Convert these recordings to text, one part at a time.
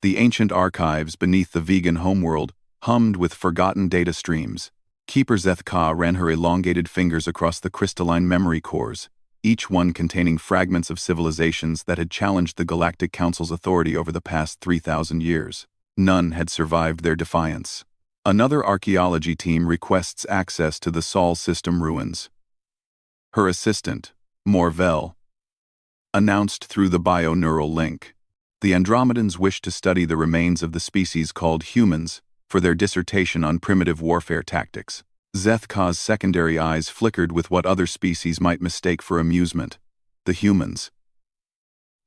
The ancient archives beneath the vegan homeworld hummed with forgotten data streams. Keeper Zethka ran her elongated fingers across the crystalline memory cores, each one containing fragments of civilizations that had challenged the Galactic Council's authority over the past 3,000 years. None had survived their defiance. Another archaeology team requests access to the Sol system ruins. Her assistant, Morvel, announced through the bio-neural link. The Andromedans wished to study the remains of the species called humans for their dissertation on primitive warfare tactics. Zethka's secondary eyes flickered with what other species might mistake for amusement: the humans.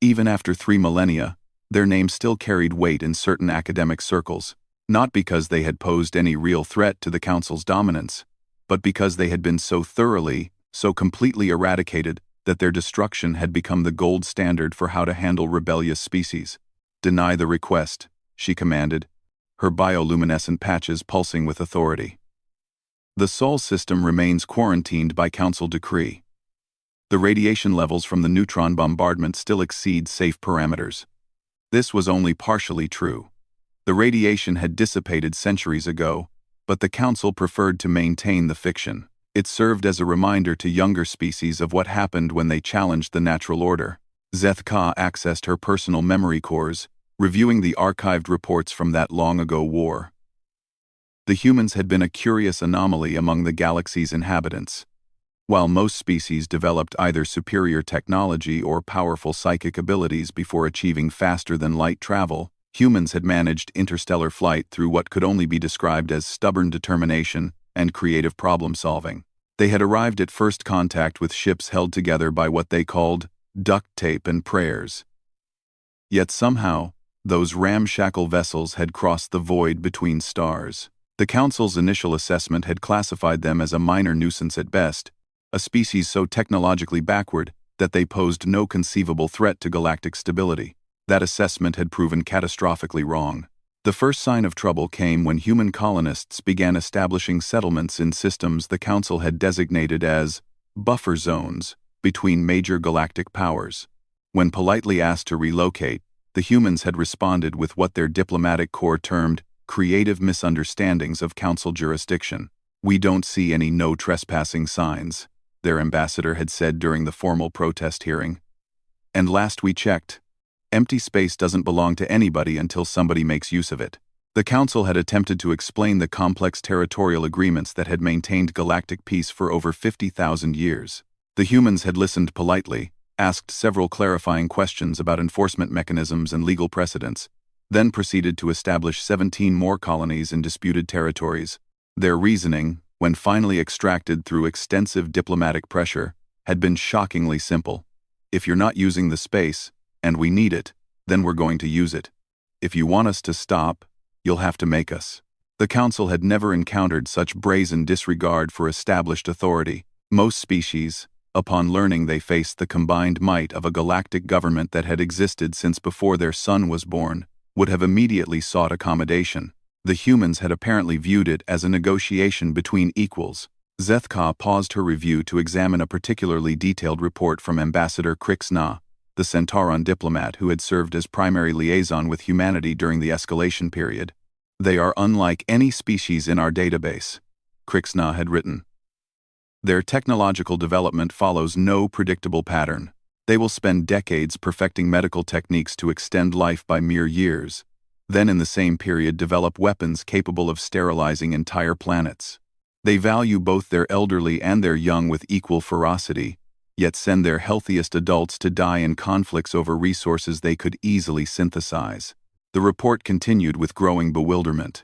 Even after 3 millennia, their name still carried weight in certain academic circles, not because they had posed any real threat to the Council's dominance, but because they had been so thoroughly, so completely eradicated that their destruction had become the gold standard for how to handle rebellious species. "Deny the request," she commanded, her bioluminescent patches pulsing with authority. The Sol system remains quarantined by Council decree. The radiation levels from the neutron bombardment still exceed safe parameters. This was only partially true. The radiation had dissipated centuries ago, but the Council preferred to maintain the fiction. It served as a reminder to younger species of what happened when they challenged the natural order. Zethka accessed her personal memory cores, reviewing the archived reports from that long-ago war. The humans had been a curious anomaly among the galaxy's inhabitants. While most species developed either superior technology or powerful psychic abilities before achieving faster-than-light travel, humans had managed interstellar flight through what could only be described as stubborn determination and creative problem-solving. They had arrived at first contact with ships held together by what they called duct tape and prayers. Yet somehow, those ramshackle vessels had crossed the void between stars. The Council's initial assessment had classified them as a minor nuisance at best, a species so technologically backward that they posed no conceivable threat to galactic stability. That assessment had proven catastrophically wrong. The first sign of trouble came when human colonists began establishing settlements in systems the Council had designated as buffer zones between major galactic powers. When politely asked to relocate, the humans had responded with what their diplomatic corps termed creative misunderstandings of Council jurisdiction. "We don't see any no trespassing signs," their ambassador had said during the formal protest hearing. "And last we checked, empty space doesn't belong to anybody until somebody makes use of it." The Council had attempted to explain the complex territorial agreements that had maintained galactic peace for over 50,000 years. The humans had listened politely, asked several clarifying questions about enforcement mechanisms and legal precedents, then proceeded to establish 17 more colonies in disputed territories. Their reasoning, when finally extracted through extensive diplomatic pressure, had been shockingly simple. "If you're not using the space, and we need it, then we're going to use it. If you want us to stop, you'll have to make us." The Council had never encountered such brazen disregard for established authority. Most species, upon learning they faced the combined might of a galactic government that had existed since before their sun was born, would have immediately sought accommodation. The humans had apparently viewed it as a negotiation between equals. Zethka paused her review to examine a particularly detailed report from Ambassador Krixna, the Centauran diplomat who had served as primary liaison with humanity during the escalation period. "They are unlike any species in our database," Krixna had written. "Their technological development follows no predictable pattern. They will spend decades perfecting medical techniques to extend life by mere years, then in the same period develop weapons capable of sterilizing entire planets. They value both their elderly and their young with equal ferocity, yet send their healthiest adults to die in conflicts over resources they could easily synthesize." The report continued with growing bewilderment.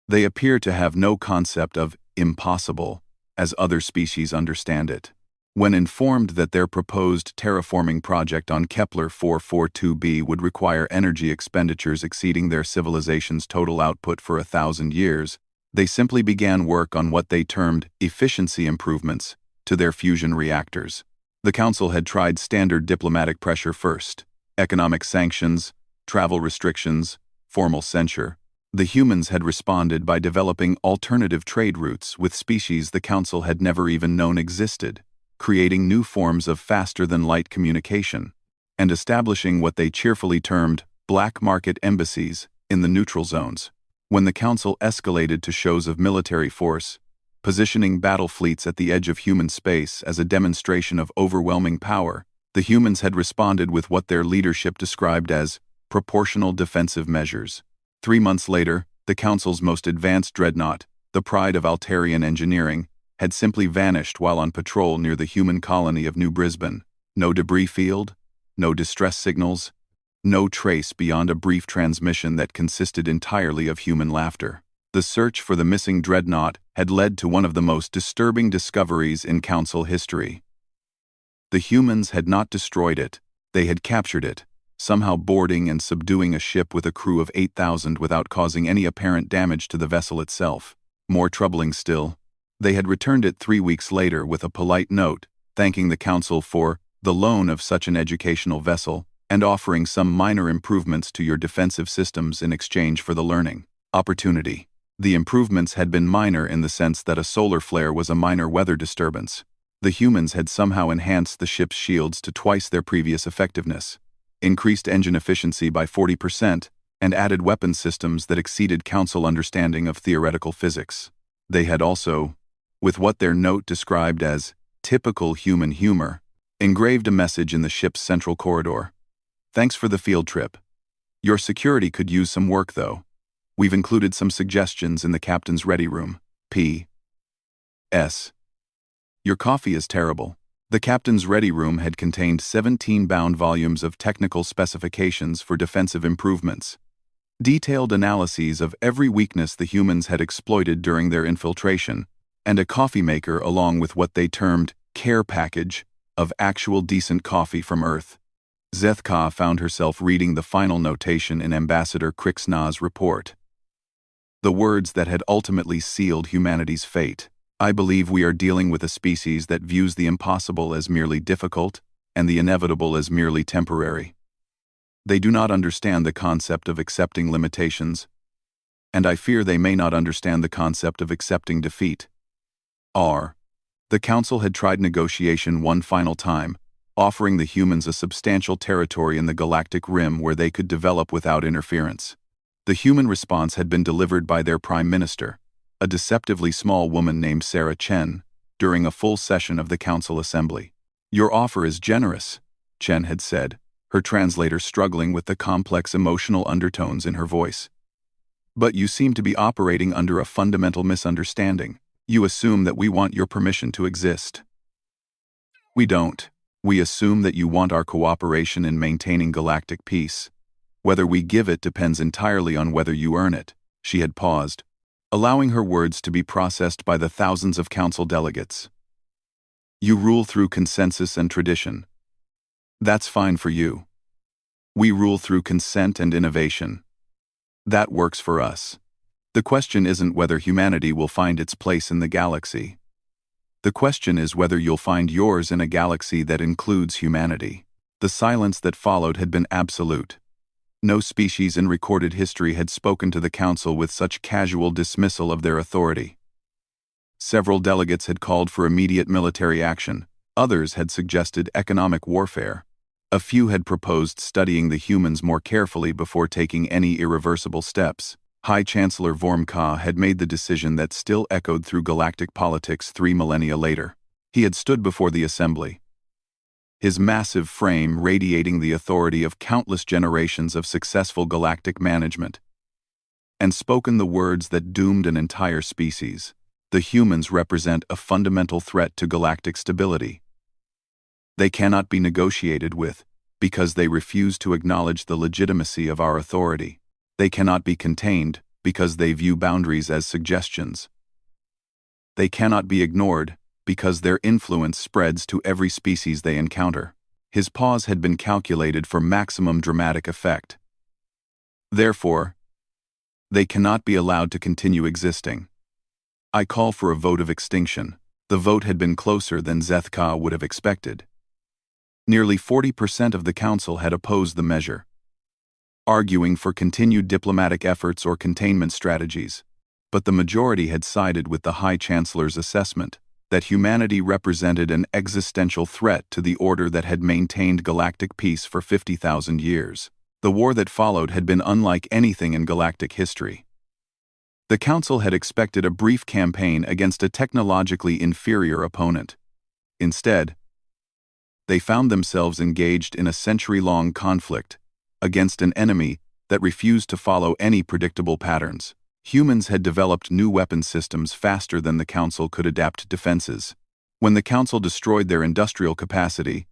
"They appear to have no concept of impossible, as other species understand it. When informed that their proposed terraforming project on Kepler 442b would require energy expenditures exceeding their civilization's total output for 1,000 years, they simply began work on what they termed efficiency improvements to their fusion reactors. The Council had tried standard diplomatic pressure first: economic sanctions, travel restrictions, formal censure. The humans had responded by developing alternative trade routes with species the Council had never even known existed, creating new forms of faster-than-light communication, and establishing what they cheerfully termed black market embassies in the neutral zones. When the Council escalated to shows of military force, positioning battle fleets at the edge of human space as a demonstration of overwhelming power, the humans had responded with what their leadership described as proportional defensive measures. 3 months later, the Council's most advanced dreadnought, the pride of Altarian engineering, had simply vanished while on patrol near the human colony of New Brisbane. No debris field, no distress signals, no trace beyond a brief transmission that consisted entirely of human laughter. The search for the missing dreadnought had led to one of the most disturbing discoveries in Council history. The humans had not destroyed it, they had captured it, somehow boarding and subduing a ship with a crew of 8,000 without causing any apparent damage to the vessel itself. More troubling still, they had returned it 3 weeks later with a polite note, thanking the Council for the loan of such an educational vessel, and offering some minor improvements to your defensive systems in exchange for the learning opportunity. The improvements had been minor in the sense that a solar flare was a minor weather disturbance. The humans had somehow enhanced the ship's shields to twice their previous effectiveness, increased engine efficiency by 40%, and added weapon systems that exceeded Council understanding of theoretical physics. They had also, with what their note described as typical human humor, engraved a message in the ship's central corridor. Thanks for the field trip. Your security could use some work though. We've included some suggestions in the captain's ready room. P.S. Your coffee is terrible. The captain's ready room had contained 17 bound volumes of technical specifications for defensive improvements. Detailed analyses of every weakness the humans had exploited during their infiltration, and a coffee maker along with what they termed care package of actual decent coffee from Earth. Zethka found herself reading the final notation in Ambassador Krixna's report. The words that had ultimately sealed humanity's fate. I believe we are dealing with a species that views the impossible as merely difficult and the inevitable as merely temporary. They do not understand the concept of accepting limitations, and I fear they may not understand the concept of accepting defeat. The Council had tried negotiation one final time, offering the humans a substantial territory in the galactic rim where they could develop without interference. The human response had been delivered by their Prime Minister, a deceptively small woman named Sarah Chen, during a full session of the Council Assembly. Your offer is generous, Chen had said, her translator struggling with the complex emotional undertones in her voice. But you seem to be operating under a fundamental misunderstanding. You assume that we want your permission to exist. We don't. We assume that you want our cooperation in maintaining galactic peace. Whether we give it depends entirely on whether you earn it. She had paused, allowing her words to be processed by the thousands of Council delegates. You rule through consensus and tradition. That's fine for you. We rule through consent and innovation. That works for us. The question isn't whether humanity will find its place in the galaxy. The question is whether you'll find yours in a galaxy that includes humanity. The silence that followed had been absolute. No species in recorded history had spoken to the Council with such casual dismissal of their authority. Several delegates had called for immediate military action. Others had suggested economic warfare. A few had proposed studying the humans more carefully before taking any irreversible steps. High Chancellor Vormka had made the decision that still echoed through galactic politics 3 millennia later. He had stood before the Assembly, his massive frame radiating the authority of countless generations of successful galactic management, and spoken the words that doomed an entire species. The humans represent a fundamental threat to galactic stability. They cannot be negotiated with, because they refuse to acknowledge the legitimacy of our authority. They cannot be contained, because they view boundaries as suggestions. They cannot be ignored, because their influence spreads to every species they encounter. His pause had been calculated for maximum dramatic effect. Therefore, they cannot be allowed to continue existing. I call for a vote of extinction. The vote had been closer than Zethka would have expected. Nearly 40% of the Council had opposed the measure, arguing for continued diplomatic efforts or containment strategies, but the majority had sided with the High Chancellor's assessment that humanity represented an existential threat to the order that had maintained galactic peace for 50,000 years. The war that followed had been unlike anything in galactic history. The Council had expected a brief campaign against a technologically inferior opponent. Instead, they found themselves engaged in a century-long conflict against an enemy that refused to follow any predictable patterns. Humans had developed new weapon systems faster than the Council could adapt defenses. When the Council destroyed their industrial capacity,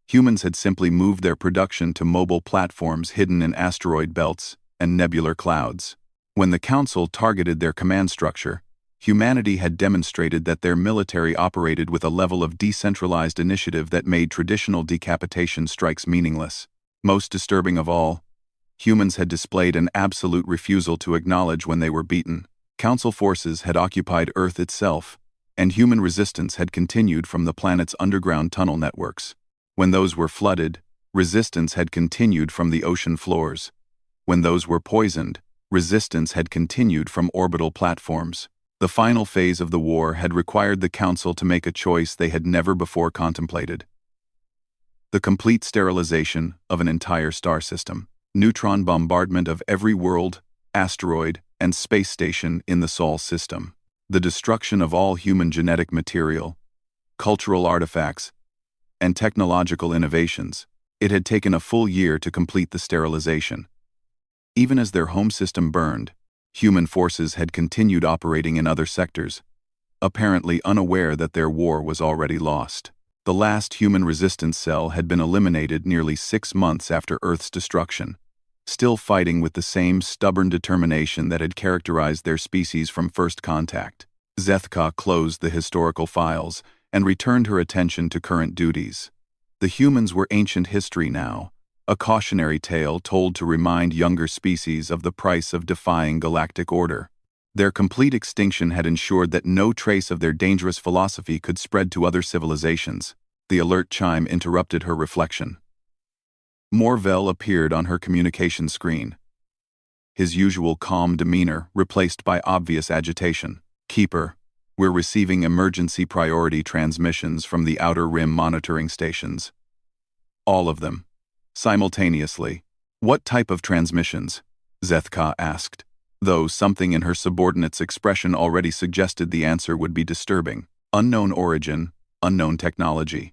humans had simply moved their production to mobile platforms hidden in asteroid belts and nebular clouds. When the Council targeted their command structure, humanity had demonstrated that their military operated with a level of decentralized initiative that made traditional decapitation strikes meaningless. Most disturbing of all, humans had displayed an absolute refusal to acknowledge when they were beaten. Council forces had occupied Earth itself, and human resistance had continued from the planet's underground tunnel networks. When those were flooded, resistance had continued from the ocean floors. When those were poisoned, resistance had continued from orbital platforms. The final phase of the war had required the Council to make a choice they had never before contemplated: the complete sterilization of an entire star system, neutron bombardment of every world, asteroid, and space station in the Sol system, the destruction of all human genetic material, cultural artifacts, and technological innovations. It had taken a full year to complete the sterilization. Even as their home system burned, human forces had continued operating in other sectors, apparently unaware that their war was already lost. The last human resistance cell had been eliminated nearly 6 months after Earth's destruction, still fighting with the same stubborn determination that had characterized their species from first contact. Zethka closed the historical files and returned her attention to current duties. The humans were ancient history now, a cautionary tale told to remind younger species of the price of defying galactic order. Their complete extinction had ensured that no trace of their dangerous philosophy could spread to other civilizations. The alert chime interrupted her reflection. Morvel appeared on her communication screen, his usual calm demeanor replaced by obvious agitation. "Keeper, we're receiving emergency priority transmissions from the Outer Rim monitoring stations. All of them. Simultaneously." "What type of transmissions?" Zethka asked, though something in her subordinate's expression already suggested the answer would be disturbing. "Unknown origin, unknown technology.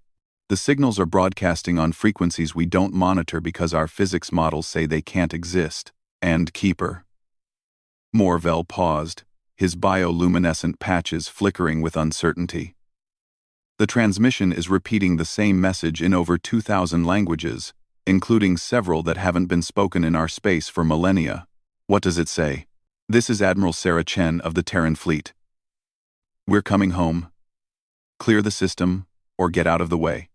The signals are broadcasting on frequencies we don't monitor because our physics models say they can't exist. And Keeper." Morvel paused, his bioluminescent patches flickering with uncertainty. "The transmission is repeating the same message in over 2,000 languages, including several that haven't been spoken in our space for millennia." "What does it say?" "This is Admiral Sarah Chen of the Terran Fleet. We're coming home. Clear the system, or get out of the way.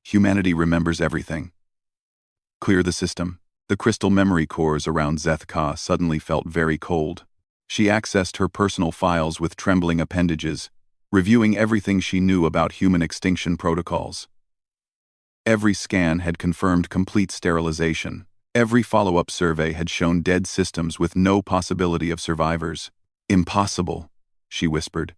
Humanity remembers everything. Clear the system." The crystal memory cores around Zethka suddenly felt very cold. She accessed her personal files with trembling appendages, reviewing everything she knew about human extinction protocols. Every scan had confirmed complete sterilization. Every follow-up survey had shown dead systems with no possibility of survivors. "Impossible," she whispered.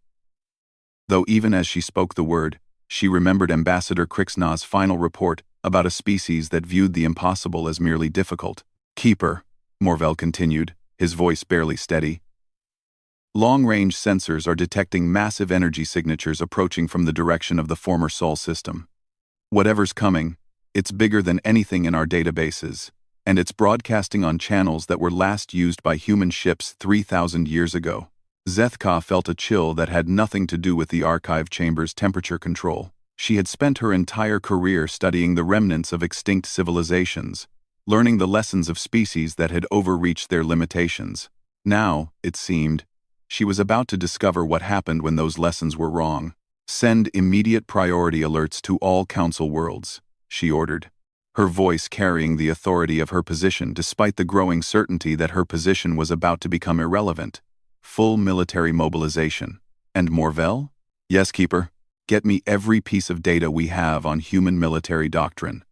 Though even as she spoke the word, she remembered Ambassador Krixna's final report about a species that viewed the impossible as merely difficult. "Keeper," Morvel continued, his voice barely steady. "Long-range sensors are detecting massive energy signatures approaching from the direction of the former Sol system. Whatever's coming, it's bigger than anything in our databases, and it's broadcasting on channels that were last used by human ships 3,000 years ago." Zethka felt a chill that had nothing to do with the archive chamber's temperature control. She had spent her entire career studying the remnants of extinct civilizations, learning the lessons of species that had overreached their limitations. Now, it seemed, she was about to discover what happened when those lessons were wrong. "Send immediate priority alerts to all Council worlds," she ordered, her voice carrying the authority of her position despite the growing certainty that her position was about to become irrelevant. "Full military mobilization." "And Morvel?" "Yes, Keeper. Get me every piece of data we have on human military doctrine.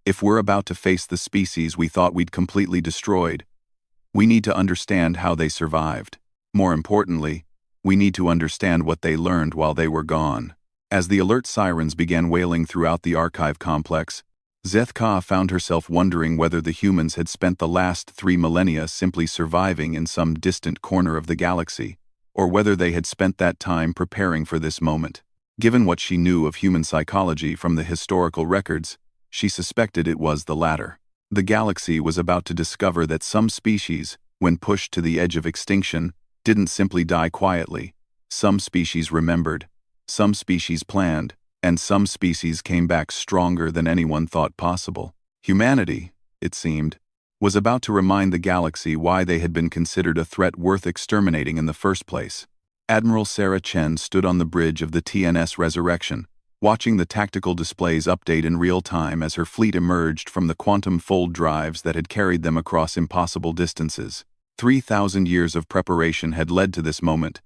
If we're about to face the species we thought we'd completely destroyed, we need to understand how they survived. More importantly, we need to understand what they learned while they were gone." As the alert sirens began wailing throughout the archive complex, Zethka found herself wondering whether the humans had spent the last 3 millennia simply surviving in some distant corner of the galaxy, or whether they had spent that time preparing for this moment. Given what she knew of human psychology from the historical records, she suspected it was the latter. The galaxy was about to discover that some species, when pushed to the edge of extinction, didn't simply die quietly. Some species remembered, some species planned, and some species came back stronger than anyone thought possible. Humanity, it seemed, was about to remind the galaxy why they had been considered a threat worth exterminating in the first place. Admiral Sarah Chen stood on the bridge of the TNS Resurrection, watching the tactical displays update in real time as her fleet emerged from the quantum fold drives that had carried them across impossible distances. 3,000 years of preparation had led to this moment,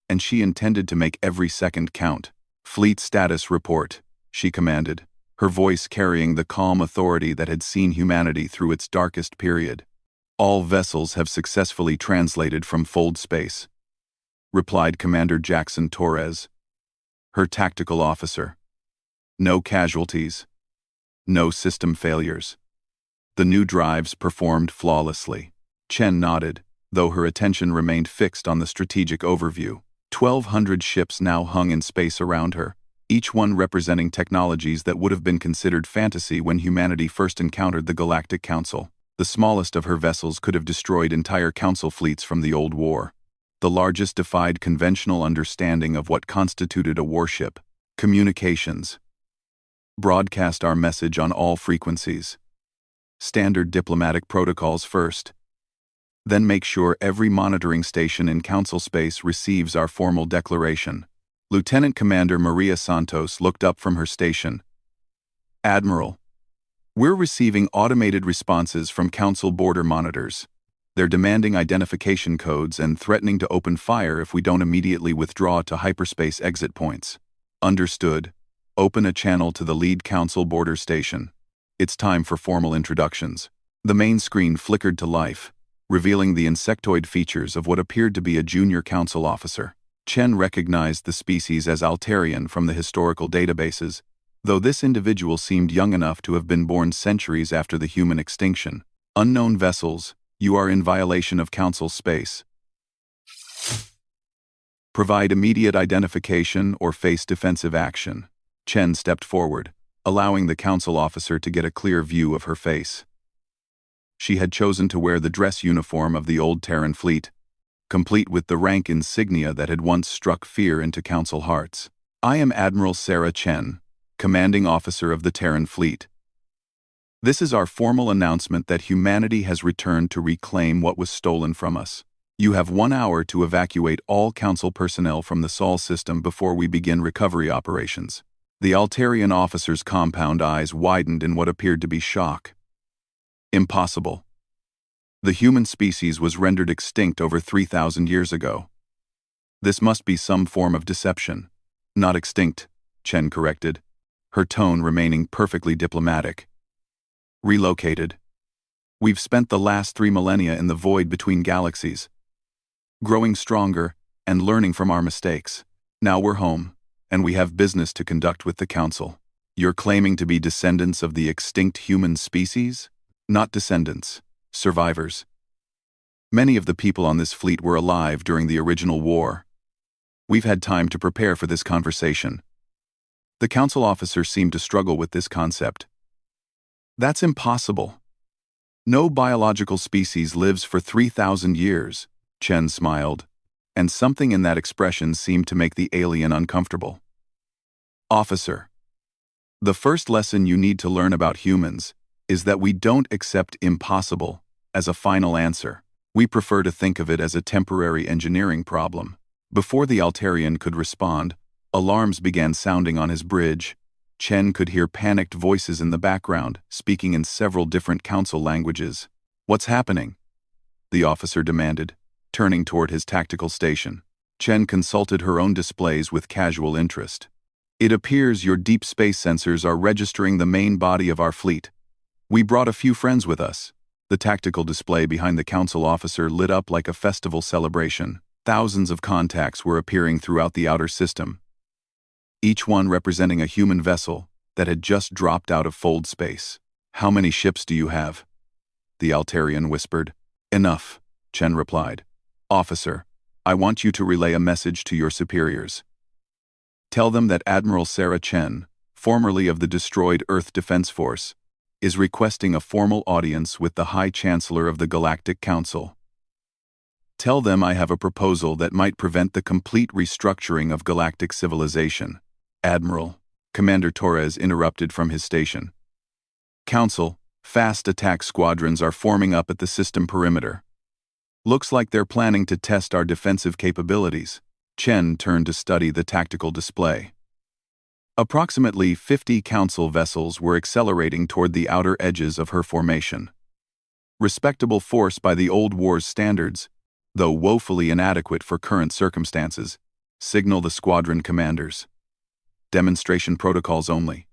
and she intended to make every second count. "Fleet status report," she commanded, her voice carrying the calm authority that had seen humanity through its darkest period. "All vessels have successfully translated from fold space," replied Commander Jackson Torres, her tactical officer. "No casualties. No system failures. The new drives performed flawlessly." Chen nodded, though her attention remained fixed on the strategic overview. 1,200 ships now hung in space around her, each one representing technologies that would have been considered fantasy when humanity first encountered the Galactic Council. The smallest of her vessels could have destroyed entire council fleets from the old war. The largest defied conventional understanding of what constituted a warship. "Communications. Broadcast our message on all frequencies. Standard diplomatic protocols first. Then make sure every monitoring station in council space receives our formal declaration." Lieutenant Commander Maria Santos looked up from her station. "Admiral, we're receiving automated responses from council border monitors. They're demanding identification codes and threatening to open fire if we don't immediately withdraw to hyperspace exit points." "Understood. Open a channel to the lead council border station. It's time for formal introductions." The main screen flickered to life, revealing the insectoid features of what appeared to be a junior council officer. Chen recognized the species as Altarian from the historical databases, though this individual seemed young enough to have been born centuries after the human extinction. "Unknown vessels, you are in violation of council space. Provide immediate identification or face defensive action." Chen stepped forward, allowing the council officer to get a clear view of her face. She had chosen to wear the dress uniform of the old Terran fleet, complete with the rank insignia that had once struck fear into council hearts. "I am Admiral Sarah Chen, commanding officer of the Terran fleet. This is our formal announcement that humanity has returned to reclaim what was stolen from us. You have 1 hour to evacuate all council personnel from the Sol system before we begin recovery operations." The Altarian officer's compound eyes widened in what appeared to be shock. "Impossible. The human species was rendered extinct over 3,000 years ago. This must be some form of deception." "Not extinct," Chen corrected, her tone remaining perfectly diplomatic. "Relocated. We've spent the last 3 millennia in the void between galaxies, growing stronger and learning from our mistakes. Now we're home, and we have business to conduct with the Council." "You're claiming to be descendants of the extinct human species?" "Not descendants. Survivors. Many of the people on this fleet were alive during the original war. We've had time to prepare for this conversation." The council officer seemed to struggle with this concept. "That's impossible. No biological species lives for 3,000 years, Chen smiled, and something in that expression seemed to make the alien uncomfortable. "Officer, the first lesson you need to learn about humans is that we don't accept impossible as a final answer. We prefer to think of it as a temporary engineering problem." Before the Altarian could respond, alarms began sounding on his bridge. Chen could hear panicked voices in the background, speaking in several different council languages. "What's happening?" the officer demanded, turning toward his tactical station. Chen consulted her own displays with casual interest. "It appears your deep space sensors are registering the main body of our fleet. We brought a few friends with us." The tactical display behind the council officer lit up like a festival celebration. Thousands of contacts were appearing throughout the outer system, each one representing a human vessel that had just dropped out of fold space. "How many ships do you have?" the Altarian whispered. "Enough," Chen replied. "Officer, I want you to relay a message to your superiors. Tell them that Admiral Sarah Chen, formerly of the destroyed Earth Defense Force, is requesting a formal audience with the High Chancellor of the Galactic Council. Tell them I have a proposal that might prevent the complete restructuring of galactic civilization." "Admiral," Commander Torres interrupted from his station. "Council, fast attack squadrons are forming up at the system perimeter. Looks like they're planning to test our defensive capabilities." Chen turned to study the tactical display. Approximately 50 Council vessels were accelerating toward the outer edges of her formation. Respectable force by the old war's standards, though woefully inadequate for current circumstances. Signal the squadron commanders. Demonstration protocols only.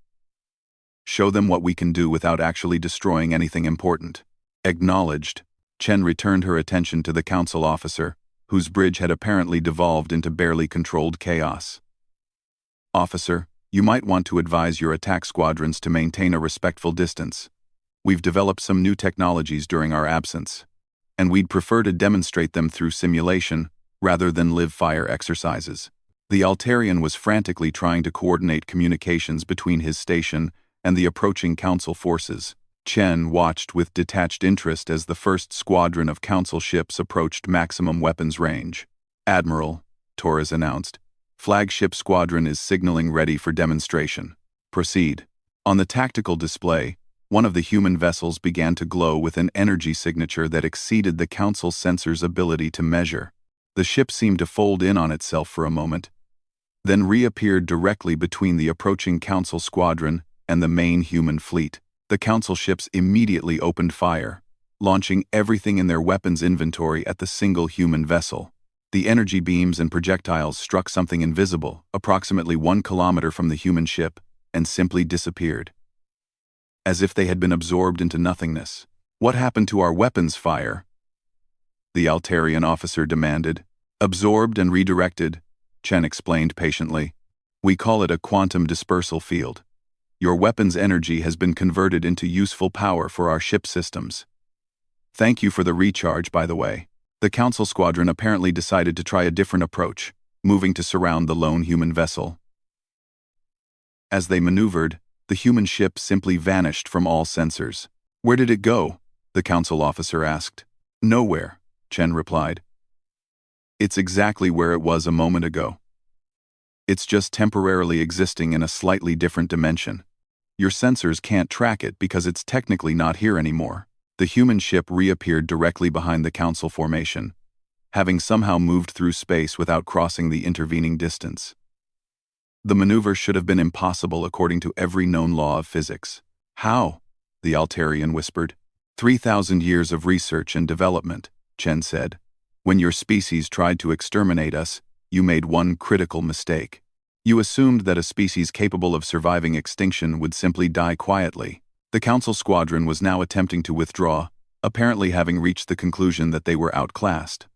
Show them what we can do without actually destroying anything important. Acknowledged. Chen returned her attention to the council officer, whose bridge had apparently devolved into barely controlled chaos. "Officer, you might want to advise your attack squadrons to maintain a respectful distance. We've developed some new technologies during our absence, and we'd prefer to demonstrate them through simulation rather than live-fire exercises." The Altarian was frantically trying to coordinate communications between his station and the approaching council forces. Chen watched with detached interest as the first squadron of council ships approached maximum weapons range. "Admiral," Torres announced, "flagship squadron is signaling ready for demonstration. Proceed." On the tactical display, one of the human vessels began to glow with an energy signature that exceeded the council sensor's ability to measure. The ship seemed to fold in on itself for a moment, then reappeared directly between the approaching council squadron and the main human fleet. The council ships immediately opened fire, launching everything in their weapons inventory at the single human vessel. The energy beams and projectiles struck something invisible, approximately 1 kilometer from the human ship, and simply disappeared, as if they had been absorbed into nothingness. "What happened to our weapons fire?" the Altarian officer demanded. "Absorbed and redirected," Chen explained patiently. "We call it a quantum dispersal field. Your weapon's energy has been converted into useful power for our ship systems. Thank you for the recharge, by the way." The council squadron apparently decided to try a different approach, moving to surround the lone human vessel. As they maneuvered, the human ship simply vanished from all sensors. "Where did it go?" the council officer asked. "Nowhere," Chen replied. "It's exactly where it was a moment ago. It's just temporarily existing in a slightly different dimension. Your sensors can't track it because it's technically not here anymore." The human ship reappeared directly behind the council formation, having somehow moved through space without crossing the intervening distance. The maneuver should have been impossible according to every known law of physics. "How?" the Altarian whispered. 3,000 years of research and development," Chen said. "When your species tried to exterminate us, you made one critical mistake. You assumed that a species capable of surviving extinction would simply die quietly." The council squadron was now attempting to withdraw, apparently having reached the conclusion that they were outclassed.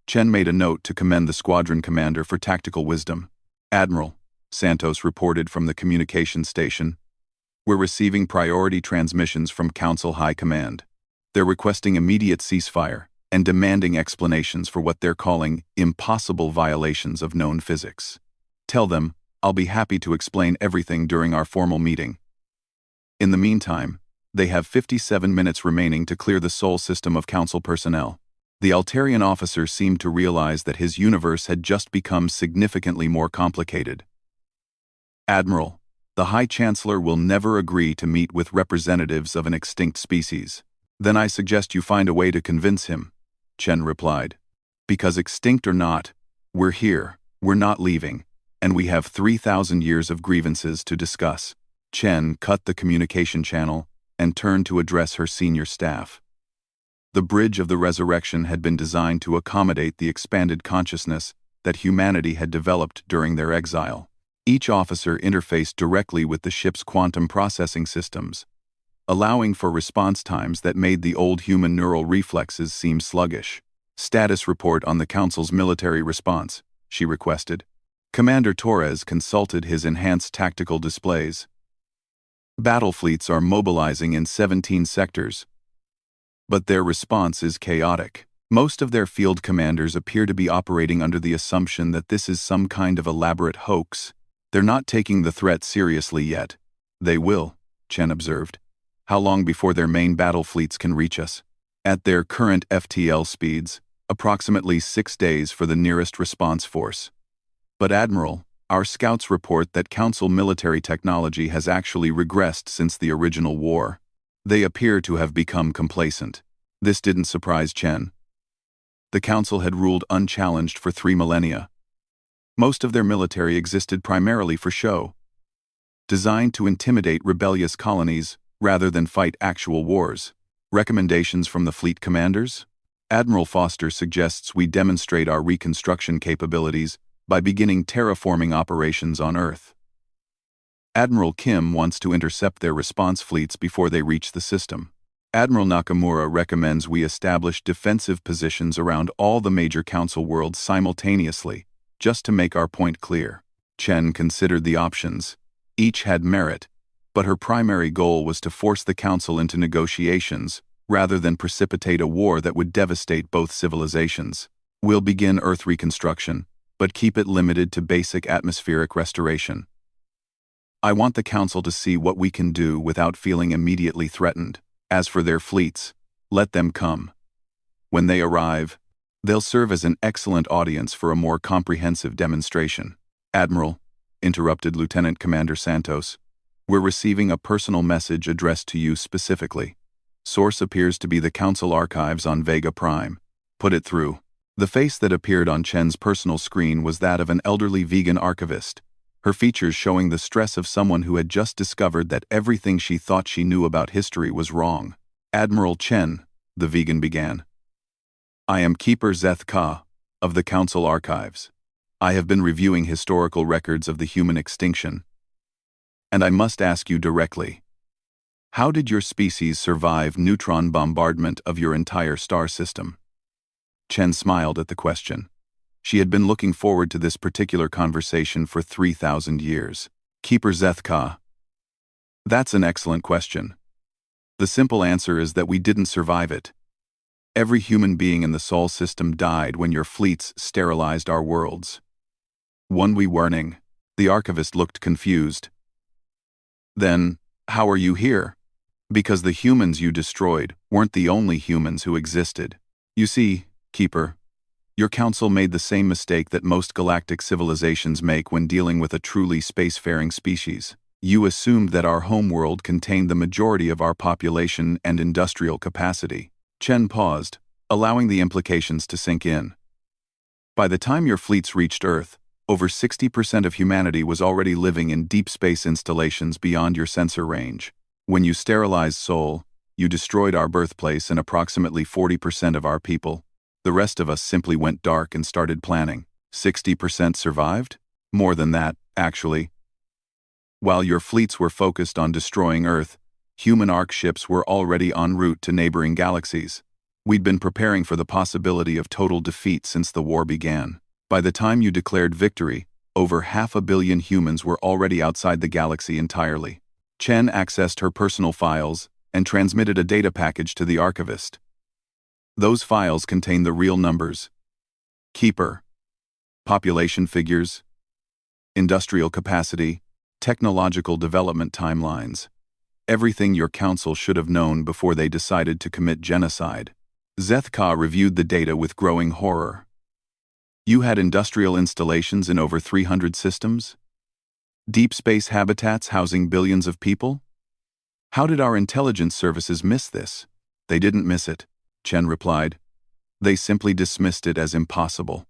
Chen made a note to commend the squadron commander for tactical wisdom. "Admiral," Santos reported from the communication station, "we're receiving priority transmissions from Council High Command. They're requesting immediate ceasefire and demanding explanations for what they're calling impossible violations of known physics. Tell them, I'll be happy to explain everything during our formal meeting. In the meantime, they have 57 minutes remaining to clear the Sol system of council personnel." The Altarian officer seemed to realize that his universe had just become significantly more complicated. "Admiral, the High Chancellor will never agree to meet with representatives of an extinct species." "Then I suggest you find a way to convince him," Chen replied. "Because extinct or not, we're here, we're not leaving, and we have 3,000 years of grievances to discuss." Chen cut the communication channel and turned to address her senior staff. The Bridge of the Resurrection had been designed to accommodate the expanded consciousness that humanity had developed during their exile. Each officer interfaced directly with the ship's quantum processing systems, allowing for response times that made the old human neural reflexes seem sluggish. "Status report on the Council's military response," she requested. Commander Torres consulted his enhanced tactical displays. Battle fleets are mobilizing in 17 sectors, but their response is chaotic. Most of their field commanders appear to be operating under the assumption that this is some kind of elaborate hoax. They're not taking the threat seriously yet. They will, Chen observed. How long before their main battle fleets can reach us? At their current FTL speeds, approximately 6 days for the nearest response force. But Admiral, our scouts report that Council military technology has actually regressed since the original war. They appear to have become complacent. This didn't surprise Chen. The Council had ruled unchallenged for 3 millennia. Most of their military existed primarily for show, designed to intimidate rebellious colonies rather than fight actual wars. Recommendations from the fleet commanders? Admiral Foster suggests we demonstrate our reconstruction capabilities by beginning terraforming operations on Earth. Admiral Kim wants to intercept their response fleets before they reach the system. Admiral Nakamura recommends we establish defensive positions around all the major Council worlds simultaneously, just to make our point clear. Chen considered the options. Each had merit, but her primary goal was to force the Council into negotiations, rather than precipitate a war that would devastate both civilizations. We'll begin Earth reconstruction, but keep it limited to basic atmospheric restoration. I want the Council to see what we can do without feeling immediately threatened. As for their fleets, let them come. When they arrive, they'll serve as an excellent audience for a more comprehensive demonstration. Admiral, interrupted Lieutenant Commander Santos, we're receiving a personal message addressed to you specifically. Source appears to be the Council archives on Vega Prime. Put it through. The face that appeared on Chen's personal screen was that of an elderly vegan archivist, her features showing the stress of someone who had just discovered that everything she thought she knew about history was wrong. Admiral Chen, the vegan began. I am Keeper Zeth Ka, of the Council Archives. I have been reviewing historical records of the human extinction. And I must ask you directly. How did your species survive neutron bombardment of your entire star system? Chen smiled at the question. She had been looking forward to this particular conversation for 3,000 years. Keeper Zeth Ka. That's an excellent question. The simple answer is that we didn't survive it. Every human being in the Sol system died when your fleets sterilized our worlds. One we warning. The archivist looked confused. Then, how are you here? Because the humans you destroyed weren't the only humans who existed. You see, Keeper, your Council made the same mistake that most galactic civilizations make when dealing with a truly spacefaring species. You assumed that our homeworld contained the majority of our population and industrial capacity. Chen paused, allowing the implications to sink in. By the time your fleets reached Earth, over 60% of humanity was already living in deep space installations beyond your sensor range. When you sterilized Sol, you destroyed our birthplace and approximately 40% of our people. The rest of us simply went dark and started planning. 60% survived? More than that, actually. While your fleets were focused on destroying Earth, human Ark ships were already en route to neighboring galaxies. We'd been preparing for the possibility of total defeat since the war began. By the time you declared victory, over 500 million humans were already outside the galaxy entirely. Chen accessed her personal files and transmitted a data package to the archivist. Those files contain the real numbers. Keeper. Population figures. Industrial capacity. Technological development timelines. Everything your Council should have known before they decided to commit genocide. Zeth Ka reviewed the data with growing horror. You had industrial installations in over 300 systems? Deep space habitats housing billions of people? How did our intelligence services miss this? They didn't miss it, Chen replied. They simply dismissed it as impossible.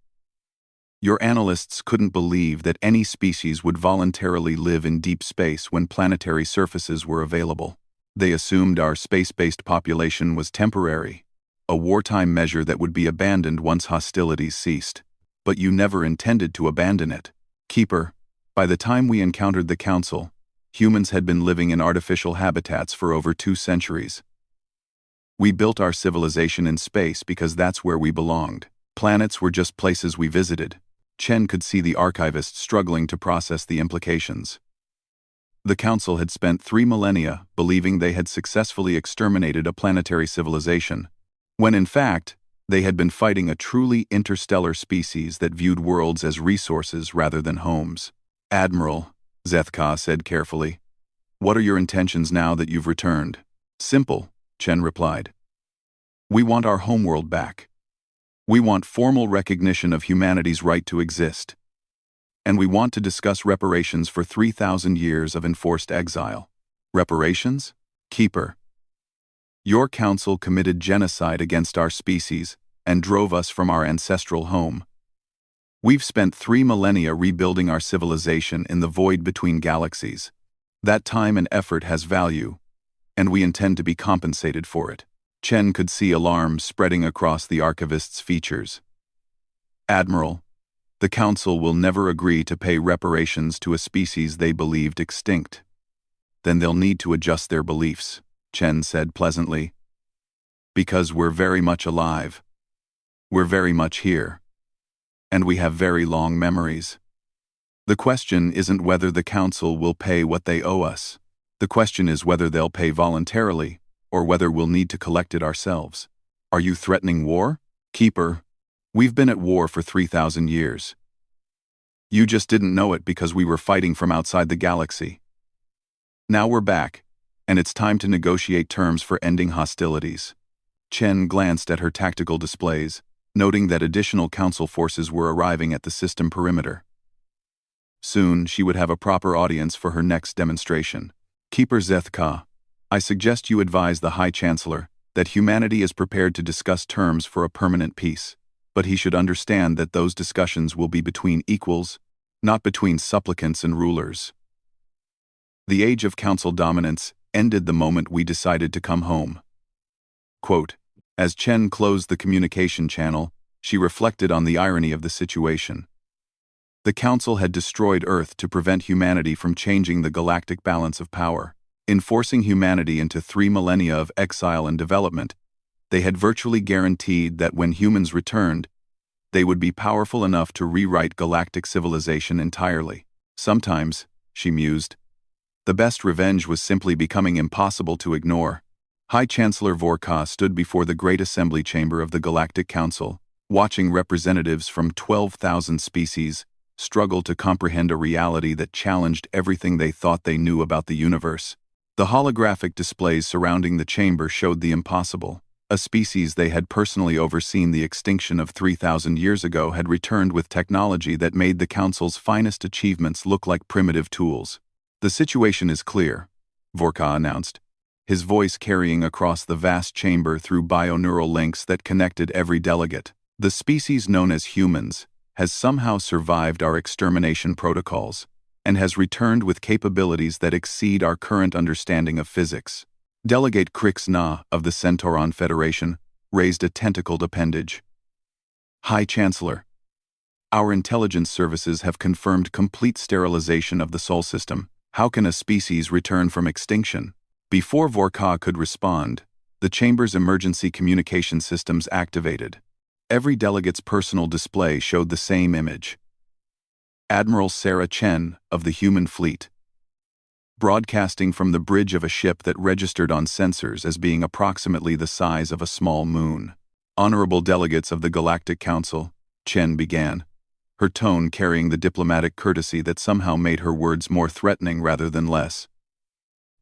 Your analysts couldn't believe that any species would voluntarily live in deep space when planetary surfaces were available. They assumed our space-based population was temporary, a wartime measure that would be abandoned once hostilities ceased. But you never intended to abandon it. Keeper, by the time we encountered the Council, humans had been living in artificial habitats for over 2 centuries. We built our civilization in space because that's where we belonged. Planets were just places we visited. Chen could see the archivist struggling to process the implications. The Council had spent 3 millennia believing they had successfully exterminated a planetary civilization, when in fact, they had been fighting a truly interstellar species that viewed worlds as resources rather than homes. "Admiral," Zethka said carefully, "what are your intentions now that you've returned?" "Simple," Chen replied. "We want our homeworld back. We want formal recognition of humanity's right to exist. And we want to discuss reparations for 3,000 years of enforced exile." "Reparations? Keeper. Your council committed genocide against our species and drove us from our ancestral home. We've spent 3 millennia rebuilding our civilization in the void between galaxies. That time and effort has value, and we intend to be compensated for it." Chen could see alarm spreading across the archivist's features. "Admiral, the Council will never agree to pay reparations to a species they believed extinct." "Then they'll need to adjust their beliefs," Chen said pleasantly. "Because we're very much alive. We're very much here. And we have very long memories. The question isn't whether the Council will pay what they owe us. The question is whether they'll pay voluntarily, or whether we'll need to collect it ourselves." "Are you threatening war?" "Keeper, we've been at war for 3,000 years. You just didn't know it because we were fighting from outside the galaxy. Now we're back, and it's time to negotiate terms for ending hostilities." Chen glanced at her tactical displays, noting that additional Council forces were arriving at the system perimeter. Soon she would have a proper audience for her next demonstration. "Keeper Zethka, I suggest you advise the High Chancellor that humanity is prepared to discuss terms for a permanent peace, but he should understand that those discussions will be between equals, not between supplicants and rulers. The age of Council dominance ended the moment we decided to come home." Quote, as Chen closed the communication channel, she reflected on the irony of the situation. The Council had destroyed Earth to prevent humanity from changing the galactic balance of power. In forcing humanity into 3 millennia of exile and development, they had virtually guaranteed that when humans returned, they would be powerful enough to rewrite galactic civilization entirely. Sometimes, she mused, the best revenge was simply becoming impossible to ignore. High Chancellor Vorka stood before the Great Assembly Chamber of the Galactic Council, watching representatives from 12,000 species struggle to comprehend a reality that challenged everything they thought they knew about the universe. The holographic displays surrounding the chamber showed the impossible. A species they had personally overseen the extinction of 3,000 years ago had returned with technology that made the Council's finest achievements look like primitive tools. "The situation is clear," Vorka announced, his voice carrying across the vast chamber through bioneural links that connected every delegate. "The species known as humans has somehow survived our extermination protocols, and has returned with capabilities that exceed our current understanding of physics." Delegate Krix Na of the Centauron Federation raised a tentacled appendage. "High Chancellor, our intelligence services have confirmed complete sterilization of the Sol system. How can a species return from extinction?" Before Vorka could respond, the chamber's emergency communication systems activated. Every delegate's personal display showed the same image. Admiral Sarah Chen of the Human Fleet, broadcasting from the bridge of a ship that registered on sensors as being approximately the size of a small moon. "Honorable delegates of the Galactic Council," Chen began, her tone carrying the diplomatic courtesy that somehow made her words more threatening rather than less.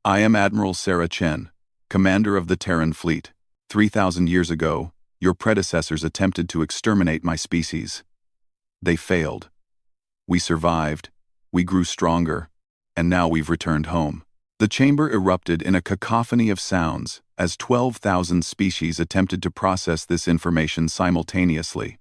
"I am Admiral Sarah Chen, commander of the Terran Fleet. 3,000 years ago, your predecessors attempted to exterminate my species. They failed. We survived, we grew stronger, and now we've returned home." The chamber erupted in a cacophony of sounds as 12,000 species attempted to process this information simultaneously.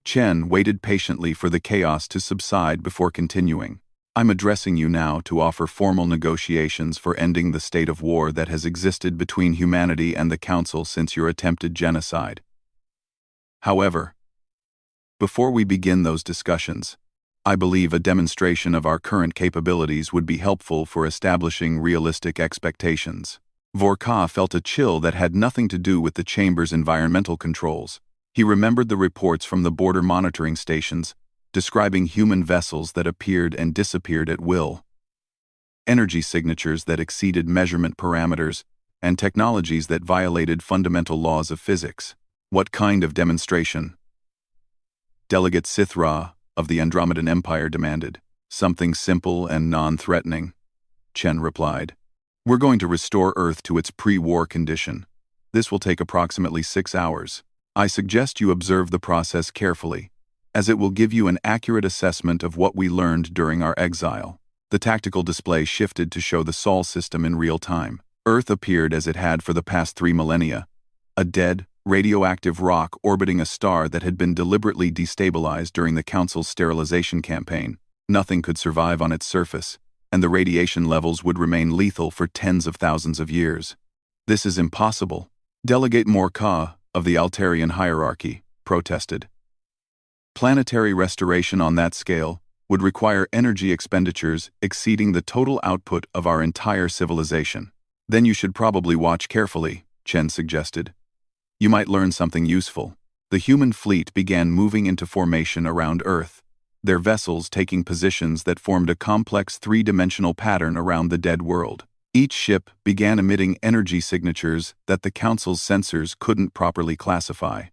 Chen waited patiently for the chaos to subside before continuing. "I'm addressing you now to offer formal negotiations for ending the state of war that has existed between humanity and the Council since your attempted genocide. However, before we begin those discussions, I believe a demonstration of our current capabilities would be helpful for establishing realistic expectations." Vorka felt a chill that had nothing to do with the chamber's environmental controls. He remembered the reports from the border monitoring stations, describing human vessels that appeared and disappeared at will. energy signatures that exceeded measurement parameters, and technologies that violated fundamental laws of physics. What kind of demonstration? Delegate Sithra of the Andromedan Empire demanded. Something simple and non-threatening, Chen replied. We're going to restore Earth to its pre-war condition. This will take approximately 6 hours. I suggest you observe the process carefully, as it will give you an accurate assessment of what we learned during our exile. The tactical display shifted to show the Sol system in real time. Earth appeared as it had for the past 3 millennia, a dead, radioactive rock orbiting a star that had been deliberately destabilized during the Council's sterilization campaign. Nothing could survive on its surface, and the radiation levels would remain lethal for tens of thousands of years. This is impossible, Delegate Morka of the Altarian hierarchy protested. Planetary restoration on that scale would require energy expenditures exceeding the total output of our entire civilization. Then you should probably watch carefully, Chen suggested. You might learn something useful. The human fleet began moving into formation around Earth, their vessels taking positions that formed a complex three-dimensional pattern around the dead world. Each ship began emitting energy signatures that the Council's sensors couldn't properly classify.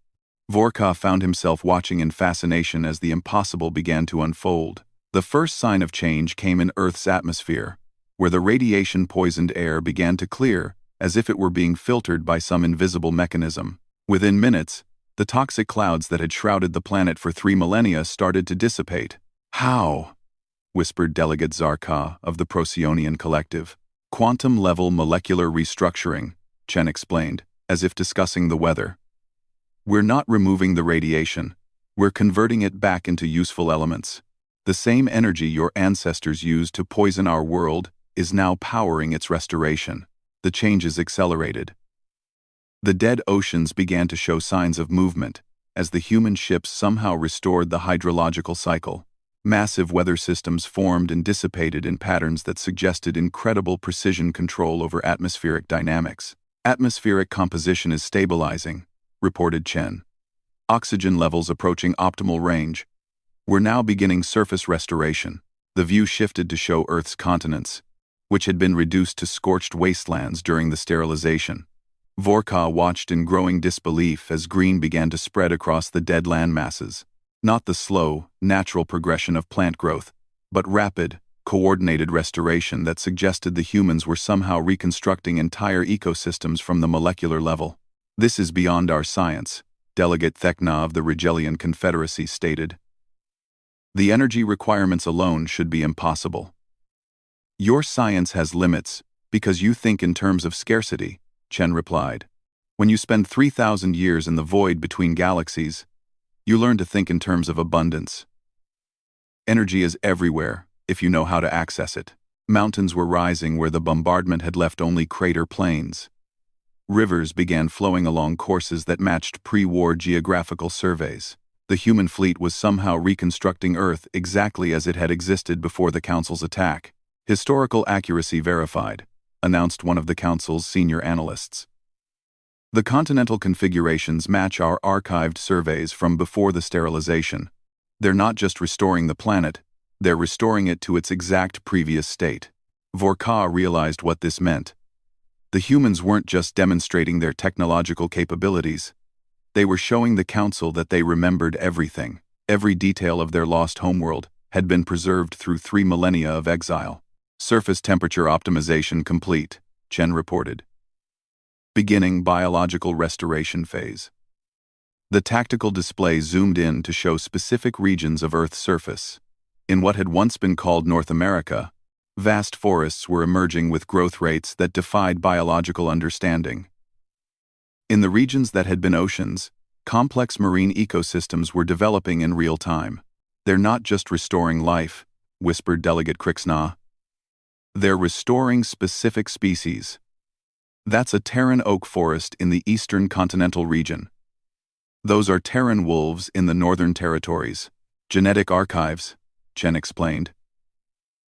Vorka found himself watching in fascination as the impossible began to unfold. The first sign of change came in Earth's atmosphere, where the radiation-poisoned air began to clear as if it were being filtered by some invisible mechanism. Within minutes, the toxic clouds that had shrouded the planet for 3 millennia started to dissipate. How? Whispered Delegate Zarka of the Procyon Collective. Quantum-level molecular restructuring, Chen explained, as if discussing the weather. We're not removing the radiation, we're converting it back into useful elements. The same energy your ancestors used to poison our world is now powering its restoration. The changes accelerated. The dead oceans began to show signs of movement, as the human ships somehow restored the hydrological cycle. Massive weather systems formed and dissipated in patterns that suggested incredible precision control over atmospheric dynamics. Atmospheric composition is stabilizing, reported Chen. Oxygen levels approaching optimal range. We're now beginning surface restoration. The view shifted to show Earth's continents, which had been reduced to scorched wastelands during the sterilization. Vorka watched in growing disbelief as green began to spread across the dead land masses. Not the slow, natural progression of plant growth, but rapid, coordinated restoration that suggested the humans were somehow reconstructing entire ecosystems from the molecular level. This is beyond our science, Delegate Thekna of the Rigelian Confederacy stated. The energy requirements alone should be impossible. Your science has limits because you think in terms of scarcity, Chen replied. When you spend 3,000 years in the void between galaxies, you learn to think in terms of abundance. Energy is everywhere, if you know how to access it. Mountains were rising where the bombardment had left only crater plains. Rivers began flowing along courses that matched pre-war geographical surveys. The human fleet was somehow reconstructing Earth exactly as it had existed before the Council's attack. Historical accuracy verified, announced one of the Council's senior analysts. The continental configurations match our archived surveys from before the sterilization. They're not just restoring the planet, they're restoring it to its exact previous state. Vorka realized what this meant. The humans weren't just demonstrating their technological capabilities. They were showing the Council that they remembered everything. Every detail of their lost homeworld had been preserved through 3 millennia of exile. Surface temperature optimization complete, Chen reported. Beginning biological restoration phase. The tactical display zoomed in to show specific regions of Earth's surface. In what had once been called North America, vast forests were emerging with growth rates that defied biological understanding. In the regions that had been oceans, complex marine ecosystems were developing in real time. They're not just restoring life, whispered Delegate Krixna. They're restoring specific species. That's a Terran oak forest in the eastern continental region. Those are Terran wolves in the northern territories. Genetic archives, Chen explained.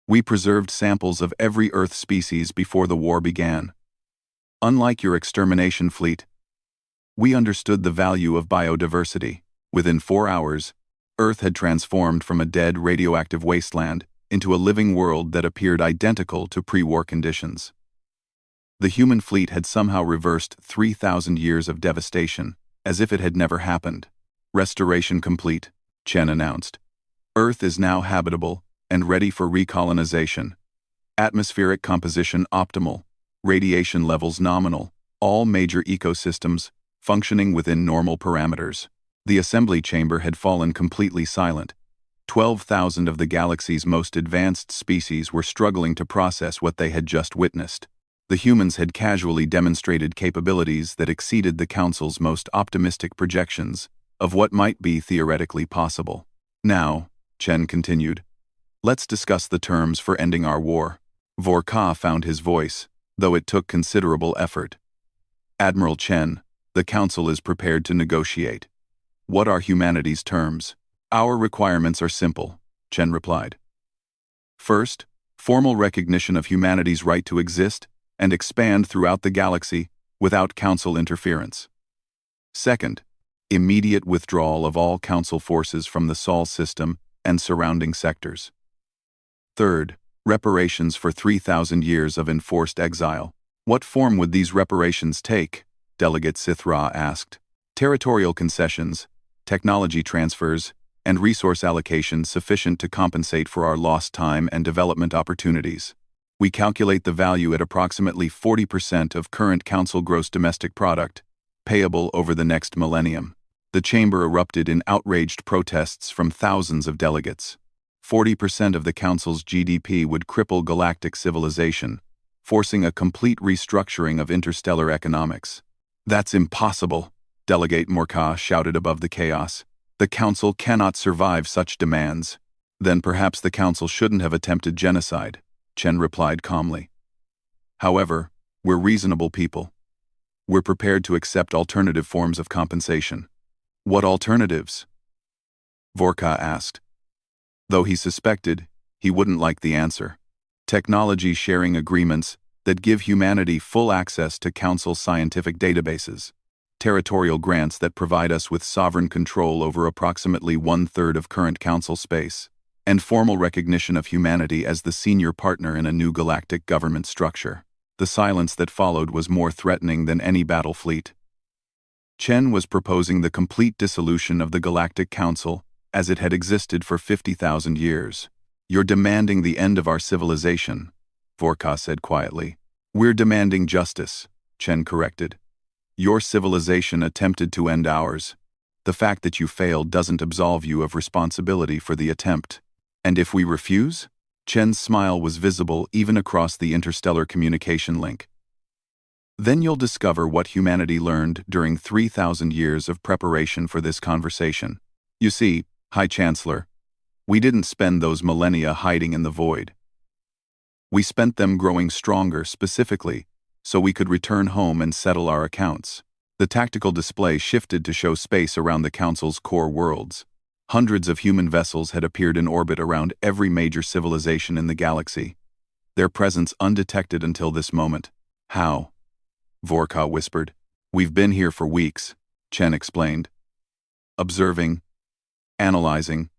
We preserved samples of every Earth species before the war began. Unlike your extermination fleet, we understood the value of biodiversity. Within 4 hours, Earth had transformed from a dead radioactive wasteland into a living world that appeared identical to pre-war conditions. The human fleet had somehow reversed 3,000 years of devastation, as if it had never happened. Restoration complete, Chen announced. Earth is now habitable and ready for recolonization. Atmospheric composition optimal, radiation levels nominal, all major ecosystems functioning within normal parameters. The assembly chamber had fallen completely silent. 12,000 of the galaxy's most advanced species were struggling to process what they had just witnessed. The humans had casually demonstrated capabilities that exceeded the Council's most optimistic projections of what might be theoretically possible. Now, Chen continued, let's discuss the terms for ending our war. Vorka found his voice, though it took considerable effort. Admiral Chen, the Council is prepared to negotiate. What are humanity's terms? Our requirements are simple, Chen replied. First, formal recognition of humanity's right to exist and expand throughout the galaxy without Council interference. Second, immediate withdrawal of all Council forces from the Sol system and surrounding sectors. Third, reparations for 3,000 years of enforced exile. What form would these reparations take? Delegate Sithra asked. Territorial concessions, technology transfers, and resource allocation sufficient to compensate for our lost time and development opportunities. We calculate the value at approximately 40% of current Council gross domestic product, payable over the next millennium. The chamber erupted in outraged protests from thousands of delegates. 40% of the Council's GDP would cripple galactic civilization, forcing a complete restructuring of interstellar economics. That's impossible, Delegate Morka shouted above the chaos. The Council cannot survive such demands. Then perhaps the Council shouldn't have attempted genocide, Chen replied calmly. However, we're reasonable people. We're prepared to accept alternative forms of compensation. What alternatives? Vorka asked. Though he suspected, he wouldn't like the answer. Technology sharing agreements that give humanity full access to Council scientific databases. Territorial grants that provide us with sovereign control over approximately 1/3 of current Council space. And formal recognition of humanity as the senior partner in a new galactic government structure. The silence that followed was more threatening than any battle fleet. Chen was proposing the complete dissolution of the Galactic Council as it had existed for 50,000 years. You're demanding the end of our civilization, Vorka said quietly. We're demanding justice, Chen corrected. Your civilization attempted to end ours. The fact that you failed doesn't absolve you of responsibility for the attempt. And if we refuse? Chen's smile was visible even across the interstellar communication link. Then you'll discover what humanity learned during 3,000 years of preparation for this conversation. You see, High Chancellor, we didn't spend those millennia hiding in the void. We spent them growing stronger specifically so we could return home and settle our accounts. The tactical display shifted to show space around the Council's core worlds. Hundreds of human vessels had appeared in orbit around every major civilization in the galaxy, their presence undetected until this moment. How? Vorka whispered. We've been here for weeks, Chen explained. Observing, analyzing,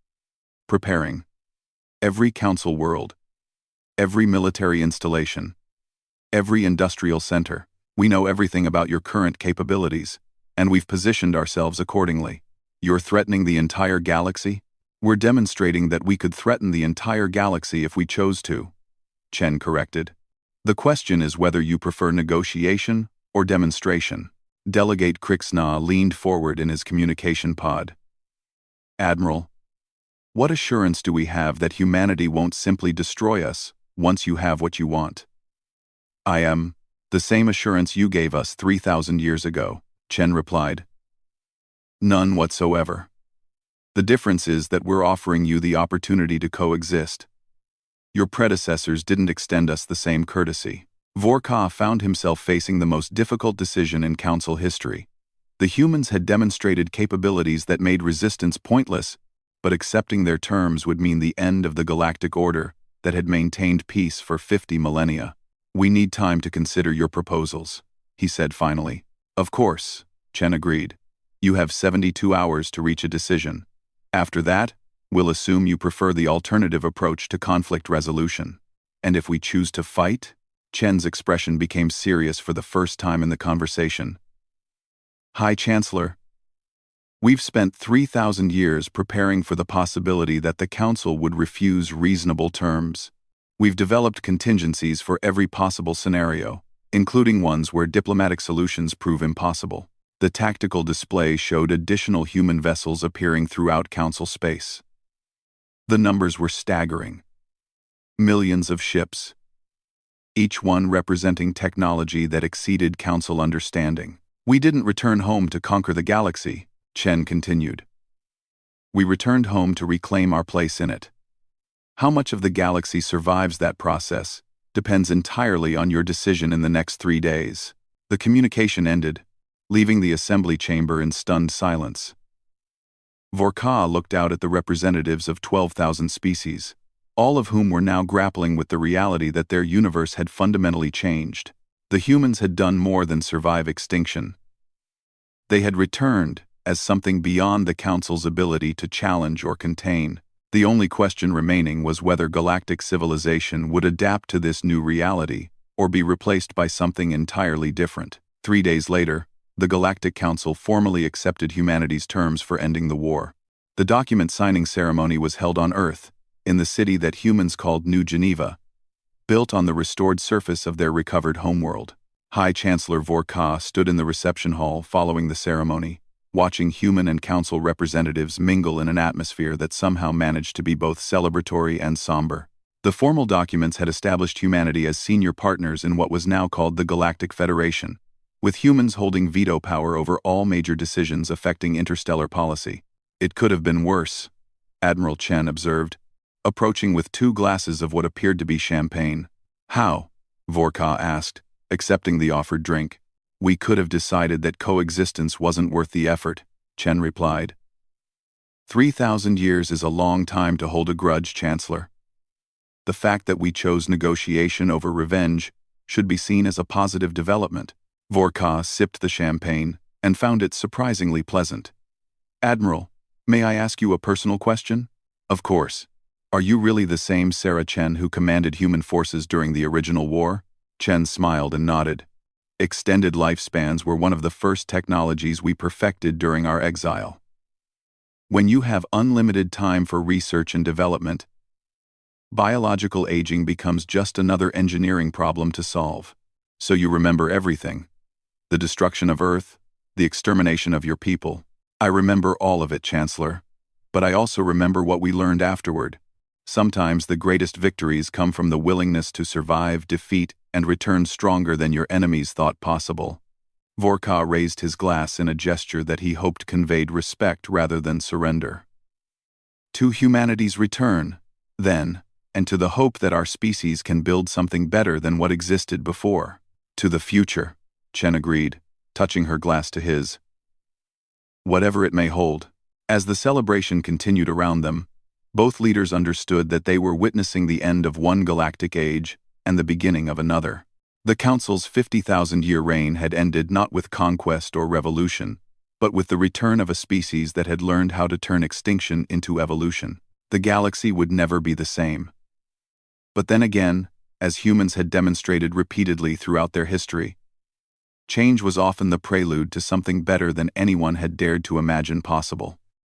preparing. Every Council world, every military installation, every industrial center. We know everything about your current capabilities, and we've positioned ourselves accordingly. You're threatening the entire galaxy? We're demonstrating that we could threaten the entire galaxy if we chose to, Chen corrected. The question is whether you prefer negotiation or demonstration. Delegate Krixna leaned forward in his communication pod. Admiral, what assurance do we have that humanity won't simply destroy us once you have what you want? I am the same assurance you gave us 3,000 years ago, Chen replied. None whatsoever. The difference is that we're offering you the opportunity to coexist. Your predecessors didn't extend us the same courtesy. Vorka found himself facing the most difficult decision in Council history. The humans had demonstrated capabilities that made resistance pointless, but accepting their terms would mean the end of the galactic order that had maintained peace for 50 millennia. We need time to consider your proposals, he said finally. Of course, Chen agreed. You have 72 hours to reach a decision. After that, We'll assume you prefer the alternative approach to conflict resolution. And if we choose to fight? Chen's expression became serious for the first time in the conversation. High Chancellor, we've spent 3,000 years preparing for the possibility that the Council would refuse reasonable terms. We've developed contingencies for every possible scenario, including ones where diplomatic solutions prove impossible. The tactical display showed additional human vessels appearing throughout Council space. The numbers were staggering. Millions of ships, each one representing technology that exceeded Council understanding. We didn't return home to conquer the galaxy, Chen continued. We returned home to reclaim our place in it. How much of the galaxy survives that process depends entirely on your decision in the next 3 days. The communication ended, leaving the assembly chamber in stunned silence. Vorka looked out at the representatives of 12,000 species, all of whom were now grappling with the reality that their universe had fundamentally changed. The humans had done more than survive extinction. They had returned as something beyond the Council's ability to challenge or contain. The only question remaining was whether galactic civilization would adapt to this new reality or be replaced by something entirely different. 3 days later, the Galactic Council formally accepted humanity's terms for ending the war. The document signing ceremony was held on Earth, in the city that humans called New Geneva, built on the restored surface of their recovered homeworld. High Chancellor Vorka stood in the reception hall following the ceremony, watching human and council representatives mingle in an atmosphere that somehow managed to be both celebratory and somber. The formal documents had established humanity as senior partners in what was now called the Galactic Federation, with humans holding veto power over all major decisions affecting interstellar policy. It could have been worse, Admiral Chen observed, approaching with 2 glasses of what appeared to be champagne. How? Vorka asked, accepting the offered drink. We could have decided that coexistence wasn't worth the effort, Chen replied. 3,000 years is a long time to hold a grudge, Chancellor. The fact that we chose negotiation over revenge should be seen as a positive development. Vorka sipped the champagne and found it surprisingly pleasant. Admiral, may I ask you a personal question? Of course. Are you really the same Sarah Chen who commanded human forces during the original war? Chen smiled and nodded. Extended lifespans were one of the first technologies we perfected during our exile. When you have unlimited time for research and development, biological aging becomes just another engineering problem to solve. So you remember everything. The destruction of Earth, the extermination of your people. I remember all of it, Chancellor. But I also remember what we learned afterward. Sometimes the greatest victories come from the willingness to survive, defeat, and return stronger than your enemies thought possible. Vorka raised his glass in a gesture that he hoped conveyed respect rather than surrender. To humanity's return, then, and to the hope that our species can build something better than what existed before. To the future, Chen agreed, touching her glass to his. Whatever it may hold. As the celebration continued around them, both leaders understood that they were witnessing the end of one galactic age and the beginning of another. The Council's 50,000-year reign had ended not with conquest or revolution, but with the return of a species that had learned how to turn extinction into evolution. The galaxy would never be the same. But then again, as humans had demonstrated repeatedly throughout their history, change was often the prelude to something better than anyone had dared to imagine possible.